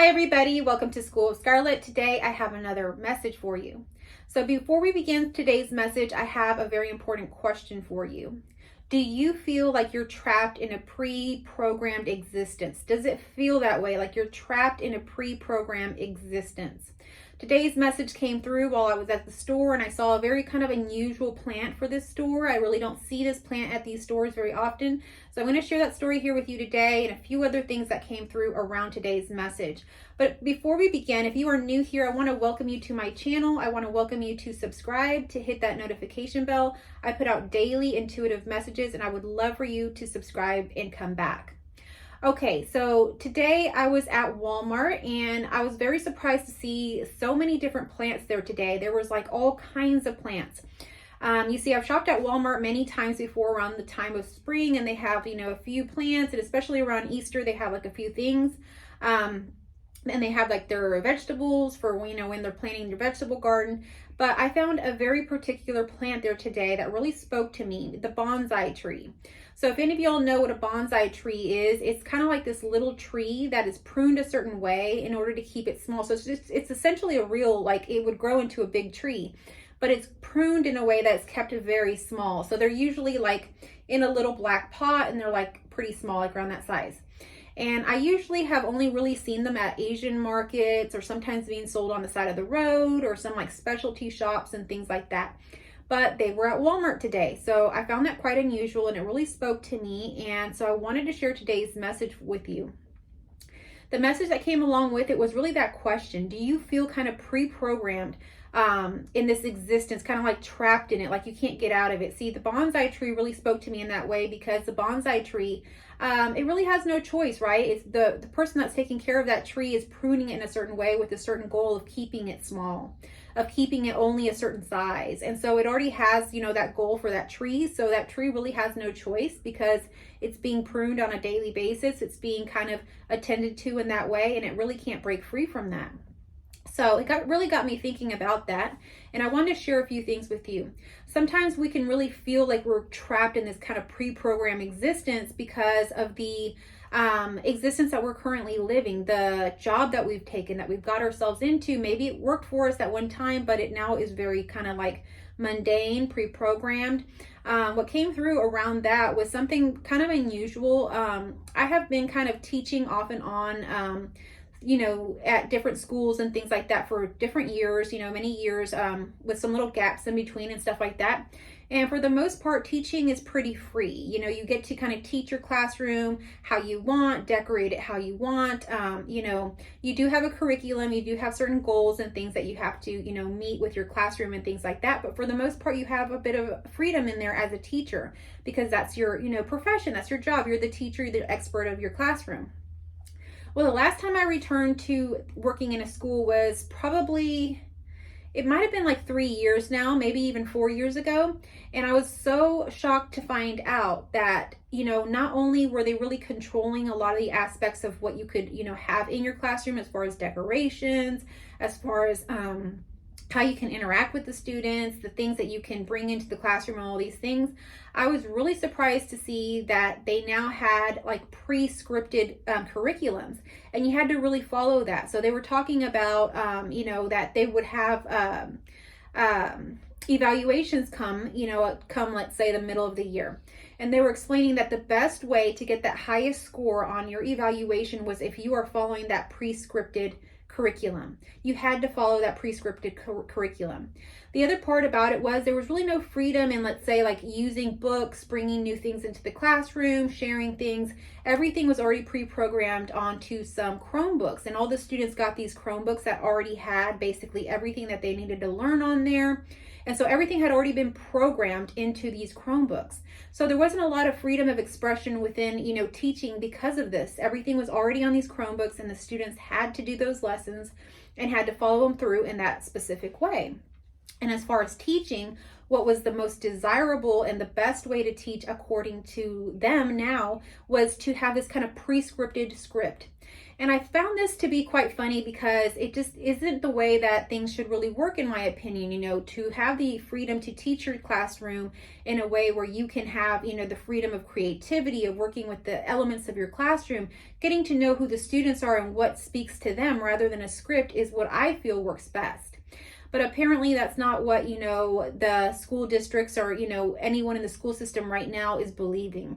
Hi everybody, welcome to School of Scarlet. Today I have another message for you. So before we begin today's message, I have a very important question for you. Do you feel like you're trapped in a pre-programmed existence? Does it feel that way, like you're trapped in a pre-programmed existence? Today's message came through while I was at the store and I saw a very kind of unusual plant for this store. I really don't see this plant at these stores very often. So I'm going to share that story here with you today and a few other things that came through around today's message. But before we begin, if you are new here, I want to welcome you to my channel. I want to welcome you to subscribe, to hit that notification bell. I put out daily intuitive messages and I would love for you to subscribe and come back. Okay, so today I was at Walmart and I was very surprised to see so many different plants there today. There was like all kinds of plants. You see, I've shopped at Walmart many times before around the time of spring and they have, a few plants, and especially around Easter, they have like a few things. And they have like their vegetables for, when they're planting their vegetable garden. But I found a very particular plant there today that really spoke to me, the bonsai tree. So if any of y'all know what a bonsai tree is, it's kind of like this little tree that is pruned a certain way in order to keep it small. So it's essentially a real, like it would grow into a big tree, but it's pruned in a way that's kept very small. So they're usually like in a little black pot and they're like pretty small, like around that size. And I usually have only really seen them at Asian markets or sometimes being sold on the side of the road or some like specialty shops and things like that. But they were at Walmart today. So I found that quite unusual and it really spoke to me. And so I wanted to share today's message with you. The message that came along with it was really that question. Do you feel kind of pre-programmed in this existence, kind of like trapped in it, like you can't get out of it? See, the bonsai tree really spoke to me in that way because the bonsai tree, it really has no choice, right? It's the person that's taking care of that tree is pruning it in a certain way with a certain goal of keeping it small, of keeping it only a certain size. And so it already has, that goal for that tree. So that tree really has no choice because it's being pruned on a daily basis. It's being kind of attended to in that way, and it really can't break free from that. So it really got me thinking about that, and I wanted to share a few things with you. Sometimes we can really feel like we're trapped in this kind of pre-programmed existence because of the existence that we're currently living, the job that we've taken, that we've got ourselves into. Maybe it worked for us at one time, but it now is very kind of like mundane, pre-programmed. What came through around that was something kind of unusual. I have been kind of teaching off and on at different schools and things like that for different years, many years, with some little gaps in between and stuff like that. And for the most part, teaching is pretty free. You get to kind of teach your classroom how you want, decorate it how you want. You do have a curriculum, you do have certain goals and things that you have to, meet with your classroom and things like that. But for the most part, you have a bit of freedom in there as a teacher because that's your, profession, that's your job. You're the teacher, you're the expert of your classroom. Well, the last time I returned to working in a school was probably, it might have been like 3 years now, maybe even 4 years ago. And I was so shocked to find out that, not only were they really controlling a lot of the aspects of what you could, have in your classroom as far as decorations, as far as how you can interact with the students, the things that you can bring into the classroom, and all these things. I was really surprised to see that they now had like pre-scripted curriculums, and you had to really follow that. So they were talking about, that they would have evaluations come, let's say the middle of the year. And they were explaining that the best way to get that highest score on your evaluation was if you are following that pre-scripted curriculum. You had to follow that pre-scripted curriculum. The other part about it was there was really no freedom in, let's say, like using books, bringing new things into the classroom, sharing things. Everything was already pre-programmed onto some Chromebooks, and all the students got these Chromebooks that already had basically everything that they needed to learn on there. And so everything had already been programmed into these Chromebooks. So there wasn't a lot of freedom of expression within, teaching because of this. Everything was already on these Chromebooks, and the students had to do those lessons and had to follow them through in that specific way. And as far as teaching, what was the most desirable and the best way to teach according to them now was to have this kind of pre-scripted script. And I found this to be quite funny because it just isn't the way that things should really work, in my opinion. To have the freedom to teach your classroom in a way where you can have, the freedom of creativity, of working with the elements of your classroom, getting to know who the students are and what speaks to them rather than a script is what I feel works best. But apparently that's not what, the school districts or, anyone in the school system right now is believing.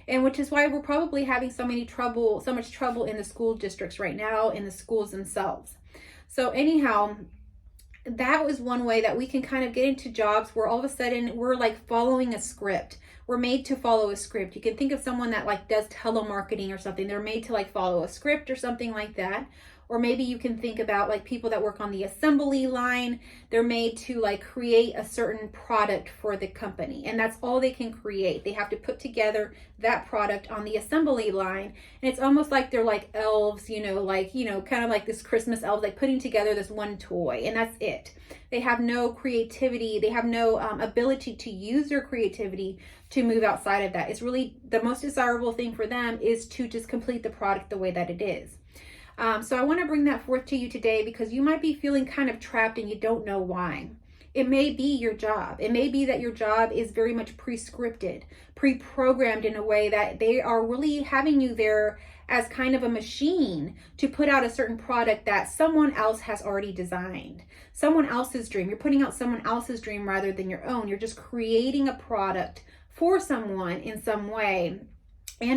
And which is why we're probably having so much trouble in the school districts right now, in the schools themselves. So anyhow, that was one way that we can kind of get into jobs where all of a sudden we're like following a script. We're made to follow a script. You can think of someone that like does telemarketing or something. They're made to like follow a script or something like that. Or maybe you can think about like people that work on the assembly line. They're made to like create a certain product for the company, and that's all they can create. They have to put together that product on the assembly line. And it's almost like they're like elves, kind of like this Christmas elf, like putting together this one toy, and that's it. They have no creativity. They have no ability to use their creativity to move outside of that. It's really the most desirable thing for them is to just complete the product the way that it is. So I want to bring that forth to you today because you might be feeling kind of trapped and you don't know why. It may be your job. It may be that your job is very much pre-scripted, pre-programmed in a way that they are really having you there as kind of a machine to put out a certain product that someone else has already designed. Someone else's dream. You're putting out someone else's dream rather than your own. You're just creating a product for someone in some way.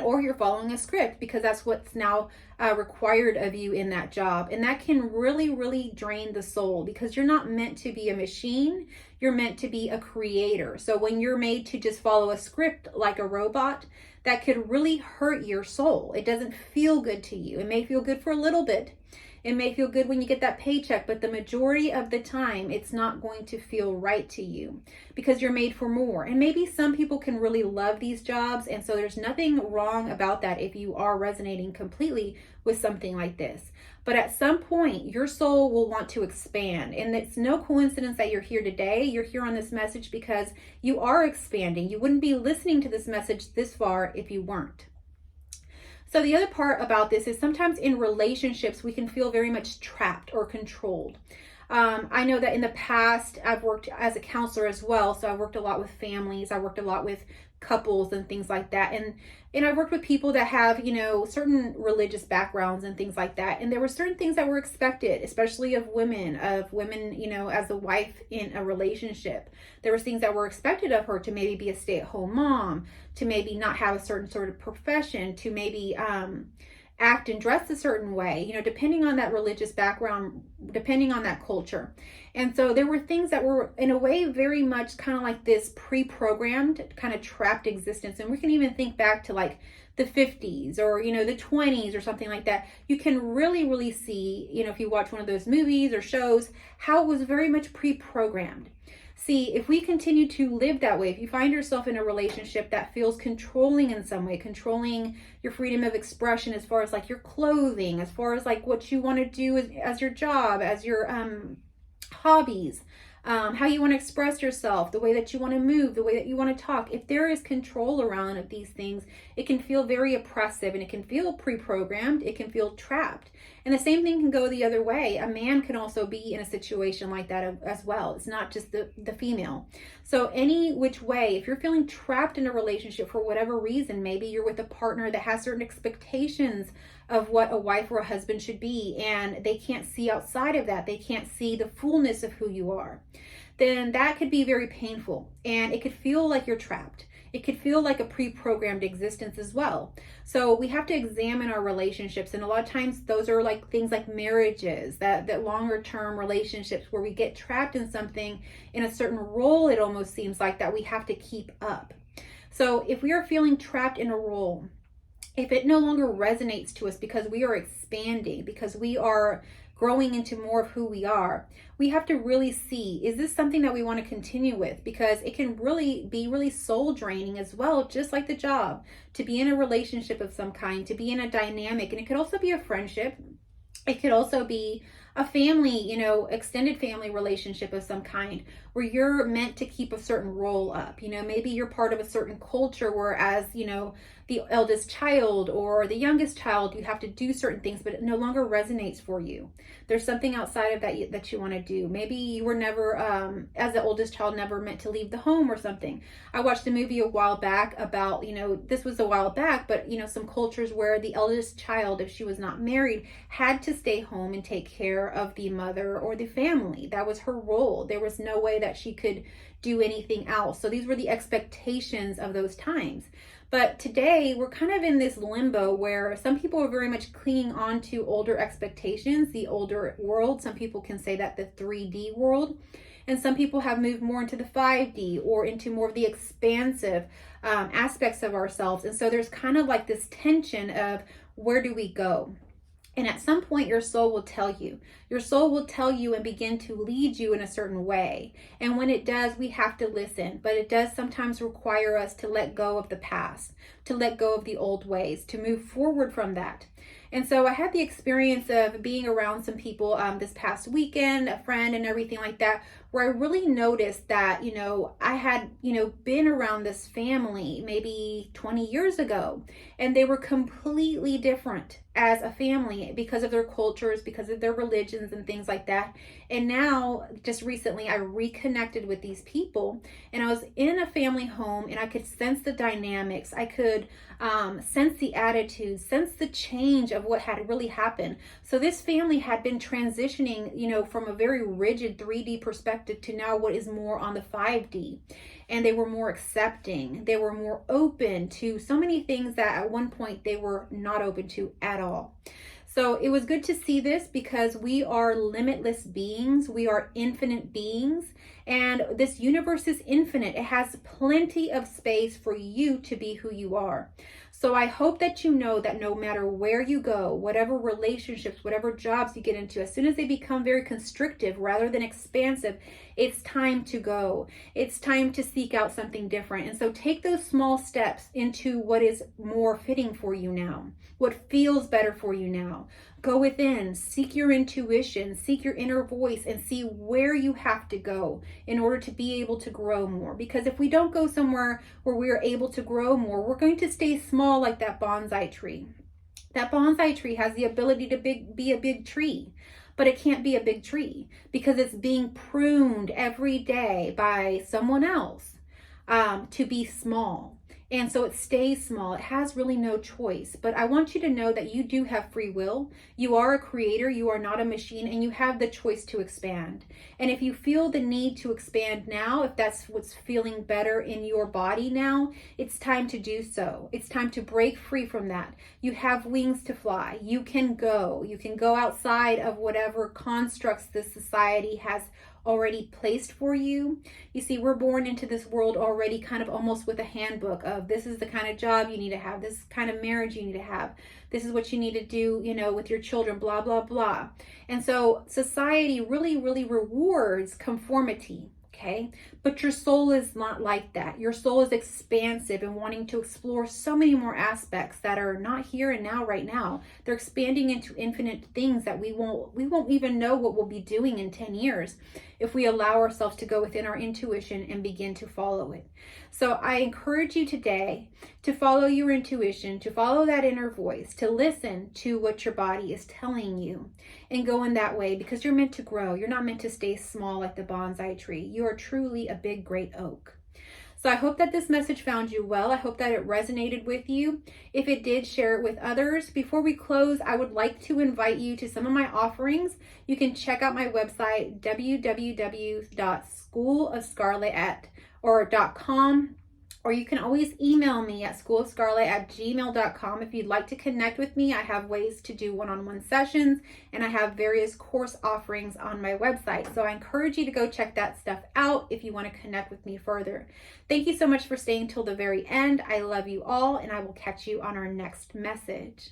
Or you're following a script because that's what's now required of you in that job. And that can really, really drain the soul because you're not meant to be a machine. You're meant to be a creator. So when you're made to just follow a script like a robot, that could really hurt your soul. It doesn't feel good to you. It may feel good for a little bit. It may feel good when you get that paycheck, but the majority of the time, it's not going to feel right to you because you're made for more. And maybe some people can really love these jobs. And so there's nothing wrong about that if you are resonating completely with something like this. But at some point, your soul will want to expand. And it's no coincidence that you're here today. You're here on this message because you are expanding. You wouldn't be listening to this message this far if you weren't. So the other part about this is sometimes in relationships, we can feel very much trapped or controlled. I know that in the past, I've worked as a counselor as well. So I've worked a lot with families. I worked a lot with couples and things like that. And I've worked with people that have, certain religious backgrounds and things like that. And there were certain things that were expected, especially of women, as a wife in a relationship. There was things that were expected of her to maybe be a stay-at-home mom, to maybe not have a certain sort of profession, to maybe act and dress a certain way, depending on that religious background, depending on that culture. And so there were things that were in a way very much kind of like this pre-programmed kind of trapped existence. And we can even think back to like the 50s or, the 20s or something like that. You can really, really see, if you watch one of those movies or shows, how it was very much pre-programmed. See, if we continue to live that way, if you find yourself in a relationship that feels controlling in some way, controlling your freedom of expression as far as like your clothing, as far as like what you want to do as your job, as your hobbies, how you want to express yourself, the way that you want to move, the way that you want to talk. If there is control around these things, it can feel very oppressive and it can feel pre-programmed. It can feel trapped. And the same thing can go the other way. A man can also be in a situation like that as well. It's not just the female. So any which way, if you're feeling trapped in a relationship for whatever reason, maybe you're with a partner that has certain expectations of what a wife or a husband should be, and they can't see outside of that. They can't see the fullness of who you are. Then that could be very painful, and it could feel like you're trapped. It could feel like a pre-programmed existence as well. So we have to examine our relationships. And a lot of times those are like things like marriages, that longer term relationships where we get trapped in something, in a certain role, it almost seems like that we have to keep up. So if we are feeling trapped in a role, if it no longer resonates to us because we are expanding, because we are growing into more of who we are, we have to really see, is this something that we want to continue with? Because it can really be really soul draining as well, just like the job, to be in a relationship of some kind, to be in a dynamic. And it could also be a friendship. It could also be a family, extended family relationship of some kind where you're meant to keep a certain role up. Maybe you're part of a certain culture, whereas, the eldest child or the youngest child, you have to do certain things, but it no longer resonates for you. There's something outside of that you want to do. Maybe you were never, as the oldest child, never meant to leave the home or something. I watched a movie a while back about, this was a while back, but, some cultures where the eldest child, if she was not married, had to stay home and take care of the mother or the family. That was her role. There was no way that she could do anything else. So these were the expectations of those times. But today we're kind of in this limbo where some people are very much clinging on to older expectations, the older world. Some people can say that the 3D world. And some people have moved more into the 5D or into more of the expansive aspects of ourselves. And so there's kind of like this tension of where do we go? And at some point, your soul will tell you. Your soul will tell you and begin to lead you in a certain way. And when it does, we have to listen. But it does sometimes require us to let go of the past, to let go of the old ways, to move forward from that. And so I had the experience of being around some people this past weekend, a friend and everything like that, where I really noticed that, I had, been around this family maybe 20 years ago, and they were completely different as a family because of their cultures, because of their religions and things like that. And now, just recently, I reconnected with these people, and I was in a family home, and I could sense the dynamics. I could sense the attitudes, sense the change of what had really happened. So this family had been transitioning, from a very rigid 3D perspective to now what is more on the 5D. And they were more accepting. They were more open to so many things that at one point they were not open to at all. So it was good to see this because we are limitless beings. We are infinite beings. And this universe is infinite. It has plenty of space for you to be who you are. So I hope that you know that no matter where you go, whatever relationships, whatever jobs you get into, as soon as they become very constrictive rather than expansive, it's time to go. It's time to seek out something different. And so take those small steps into what is more fitting for you now, what feels better for you now. Go within, seek your intuition, seek your inner voice, and see where you have to go in order to be able to grow more. Because if we don't go somewhere where we are able to grow more, we're going to stay small like that bonsai tree. That bonsai tree has the ability to be a big tree, but it can't be a big tree because it's being pruned every day by someone else to be small. And so it stays small. It has really no choice. But I want you to know that you do have free will. You are a creator. You are not a machine, and you have the choice to expand. And if you feel the need to expand now, if that's what's feeling better in your body now, it's time to do so. It's time to break free from that. You have wings to fly. You can go. You can go outside of whatever constructs this society has already placed for you. You see, we're born into this world already kind of almost with a handbook of this is the kind of job you need to have, this kind of marriage you need to have, this is what you need to do, with your children, blah, blah, blah. And so society really, really rewards conformity. Okay, but your soul is not like that. Your soul is expansive and wanting to explore so many more aspects that are not here and now right now. They're expanding into infinite things that we won't even know what we'll be doing in 10 years if we allow ourselves to go within our intuition and begin to follow it. So I encourage you today to follow your intuition, to follow that inner voice, to listen to what your body is telling you and go in that way because you're meant to grow. You're not meant to stay small like the bonsai tree. You are truly a big, great oak. So I hope that this message found you well. I hope that it resonated with you. If it did, share it with others. Before we close, I would like to invite you to some of my offerings. You can check out my website, www.schoolofscarlet.com. Or you can always email me at schoolofscarlet@gmail.com. If you'd like to connect with me, I have ways to do one-on-one sessions, and I have various course offerings on my website. So I encourage you to go check that stuff out if you want to connect with me further. Thank you so much for staying till the very end. I love you all, and I will catch you on our next message.